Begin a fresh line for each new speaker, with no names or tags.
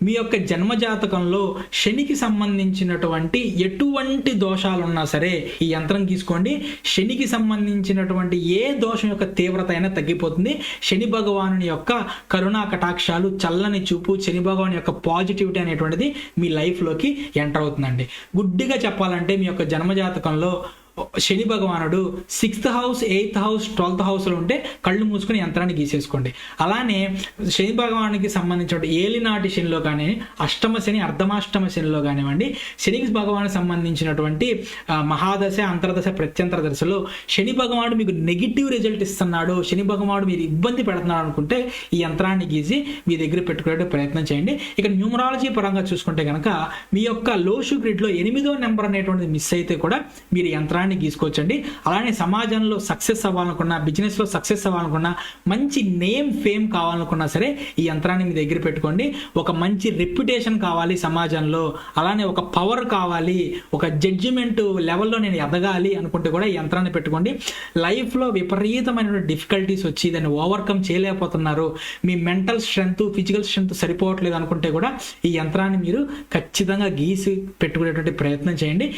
మీ యొక్క జన్మజాతకంలో శనికి సంబంధించినటువంటి ఎటువంటి దోషాలున్నా సరే ఈ యంత్రం తీసుకోండి. శనికి సంబంధించినటువంటి ఏ దోషం యొక్క తీవ్రత అయినా తగ్గిపోతుంది. శని భగవాను యొక్క కరుణా కటాక్షాలు, చల్లని చూపు, శని భగవాన్ యొక్క పాజిటివిటీ అనేటువంటిది మీ లైఫ్లోకి ఎంటర్ అవుతుందండి. గుడ్డిగా చెప్పాలంటే మీ యొక్క జన్మజాతకంలో శని భగవానుడు 6th house, 8th house, 12th హౌస్లో ఉంటే కళ్ళు మూసుకొని యంత్రాన్ని గీసేసుకోండి. అలానే శని భగవానికి సంబంధించిన ఏలినాటి శనిలో కానీ, అష్టమ శని, అర్ధమాష్టమ శనిలో కానివ్వండి, శని భగవానికి సంబంధించినటువంటి మహాదశ, అంతర్దశ, ప్రత్యంతర దశలో శని భగవానుడు మీకు నెగిటివ్ రిజల్ట్ ఇస్తున్నాడు, శని భగవానుడు మీరు ఇబ్బంది పెడుతున్నాడు అనుకుంటే ఈ యంత్రాన్ని గీసి మీ దగ్గర పెట్టుకునే ప్రయత్నం చేయండి. ఇక న్యూమరాలజీ పరంగా చూసుకుంటే కనుక మీ యొక్క లోషు గ్రిడ్లో 8వ నెంబర్ అనేటువంటిది మిస్ అయితే కూడా మీరు యంత్రాన్ని గీసుకోవచ్చండి. అలానే సమాజంలో సక్సెస్ అవ్వాలనుకున్నా, బిజినెస్లో సక్సెస్ అవ్వాలనుకున్నా, మంచి నేమ్ ఫేమ్ కావాలనుకున్నా సరే ఈ యంత్రాన్ని మీ దగ్గర పెట్టుకోండి. ఒక మంచి రెప్యుటేషన్ కావాలి సమాజంలో, అలానే ఒక పవర్ కావాలి, ఒక జడ్జిమెంట్ లెవెల్లో నేను ఎదగాలి అనుకుంటే కూడా ఈ యంత్రాన్ని పెట్టుకోండి. లైఫ్లో విపరీతమైన డిఫికల్టీస్ వచ్చి దాన్ని ఓవర్కమ్ చేయలేకపోతున్నారు, మీ మెంటల్ స్ట్రెంగ్త్, ఫిజికల్ స్ట్రెంగ్త్ సరిపోవట్లేదు అనుకుంటే కూడా ఈ యంత్రాన్ని మీరు ఖచ్చితంగా గీసి పెట్టుకునేటువంటి ప్రయత్నం చేయండి.